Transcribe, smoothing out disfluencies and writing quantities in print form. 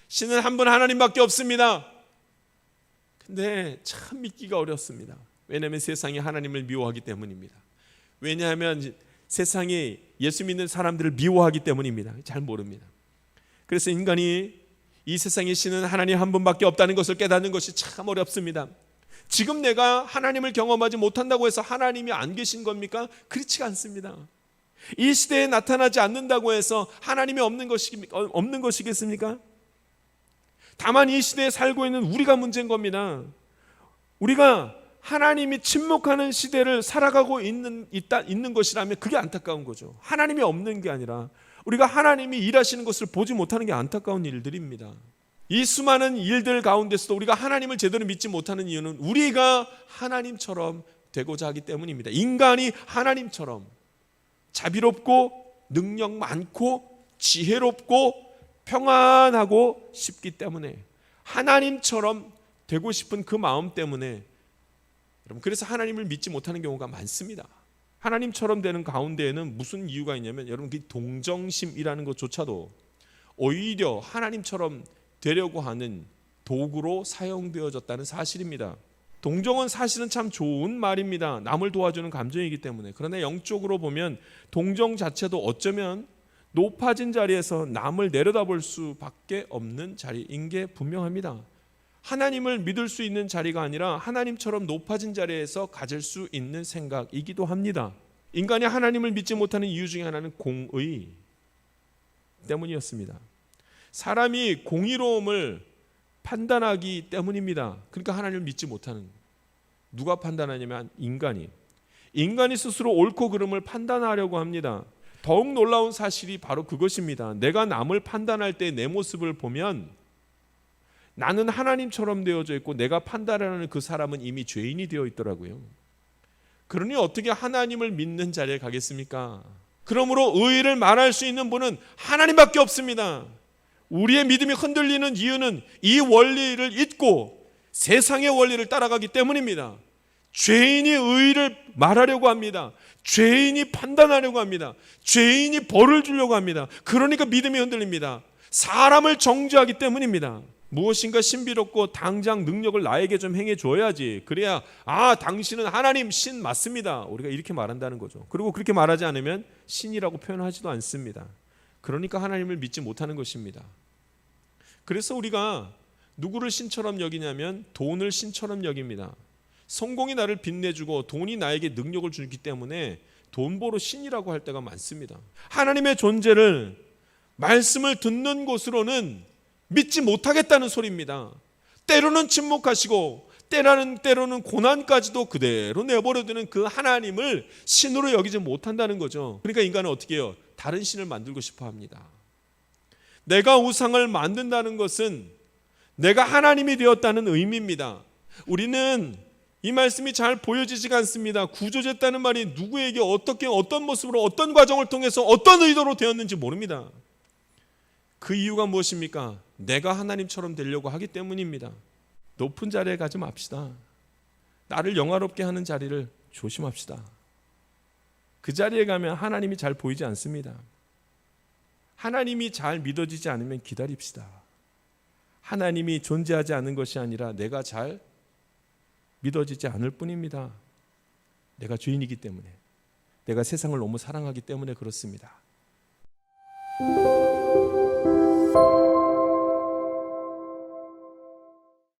신은 한 분 하나님밖에 없습니다. 근데 참 믿기가 어렵습니다. 왜냐하면 세상이 하나님을 미워하기 때문입니다. 왜냐하면 세상이 예수 믿는 사람들을 미워하기 때문입니다. 잘 모릅니다. 그래서 인간이 이 세상에 신은 하나님 한 분밖에 없다는 것을 깨닫는 것이 참 어렵습니다. 지금 내가 하나님을 경험하지 못한다고 해서 하나님이 안 계신 겁니까? 그렇지가 않습니다. 이 시대에 나타나지 않는다고 해서 하나님이 없는 것이겠습니까? 다만 이 시대에 살고 있는 우리가 문제인 겁니다. 우리가 하나님이 침묵하는 시대를 살아가고 있는 것이라면 그게 안타까운 거죠. 하나님이 없는 게 아니라 우리가 하나님이 일하시는 것을 보지 못하는 게 안타까운 일들입니다. 이 수많은 일들 가운데서도 우리가 하나님을 제대로 믿지 못하는 이유는 우리가 하나님처럼 되고자 하기 때문입니다. 인간이 하나님처럼 자비롭고 능력 많고 지혜롭고 평안하고 싶기 때문에, 하나님처럼 되고 싶은 그 마음 때문에 여러분, 그래서 하나님을 믿지 못하는 경우가 많습니다. 하나님처럼 되는 가운데에는 무슨 이유가 있냐면, 여러분, 그 동정심이라는 것조차도 오히려 하나님처럼 되려고 하는 도구로 사용되어졌다는 사실입니다. 동정은 사실은 참 좋은 말입니다. 남을 도와주는 감정이기 때문에. 그러나 영적으로 보면 동정 자체도 어쩌면 높아진 자리에서 남을 내려다볼 수밖에 없는 자리인 게 분명합니다. 하나님을 믿을 수 있는 자리가 아니라 하나님처럼 높아진 자리에서 가질 수 있는 생각이기도 합니다. 인간이 하나님을 믿지 못하는 이유 중에 하나는 공의 때문이었습니다. 사람이 공의로움을 판단하기 때문입니다. 그러니까 하나님을 믿지 못하는, 누가 판단하냐면 인간이 스스로 옳고 그름을 판단하려고 합니다. 더욱 놀라운 사실이 바로 그것입니다. 내가 남을 판단할 때 내 모습을 보면 나는 하나님처럼 되어져 있고 내가 판단하는 그 사람은 이미 죄인이 되어 있더라고요. 그러니 어떻게 하나님을 믿는 자리에 가겠습니까? 그러므로 의의를 말할 수 있는 분은 하나님밖에 없습니다. 우리의 믿음이 흔들리는 이유는 이 원리를 잊고 세상의 원리를 따라가기 때문입니다. 죄인이 의의를 말하려고 합니다. 죄인이 판단하려고 합니다. 죄인이 벌을 주려고 합니다. 그러니까 믿음이 흔들립니다. 사람을 정죄하기 때문입니다. 무엇인가 신비롭고 당장 능력을 나에게 좀 행해줘야지, 그래야 당신은 하나님 신 맞습니다, 우리가 이렇게 말한다는 거죠. 그리고 그렇게 말하지 않으면 신이라고 표현하지도 않습니다. 그러니까 하나님을 믿지 못하는 것입니다. 그래서 우리가 누구를 신처럼 여기냐면 돈을 신처럼 여깁니다. 성공이 나를 빛내주고 돈이 나에게 능력을 주기 때문에 돈보러 신이라고 할 때가 많습니다. 하나님의 존재를 말씀을 듣는 곳으로는 믿지 못하겠다는 소리입니다. 때로는 침묵하시고 때로는 고난까지도 그대로 내버려두는 그 하나님을 신으로 여기지 못한다는 거죠. 그러니까 인간은 어떻게 해요? 다른 신을 만들고 싶어 합니다. 내가 우상을 만든다는 것은 내가 하나님이 되었다는 의미입니다. 우리는 이 말씀이 잘 보여지지가 않습니다. 구조됐다는 말이 누구에게 어떻게, 어떤 모습으로, 어떤 과정을 통해서, 어떤 의도로 되었는지 모릅니다. 그 이유가 무엇입니까? 내가 하나님처럼 되려고 하기 때문입니다. 높은 자리에 가지 맙시다. 나를 영화롭게 하는 자리를 조심합시다. 그 자리에 가면 하나님이 잘 보이지 않습니다. 하나님이 잘 믿어지지 않으면 기다립시다. 하나님이 존재하지 않은 것이 아니라 내가 잘 믿어지지 않을 뿐입니다. 내가 죄인이기 때문에, 내가 세상을 너무 사랑하기 때문에 그렇습니다.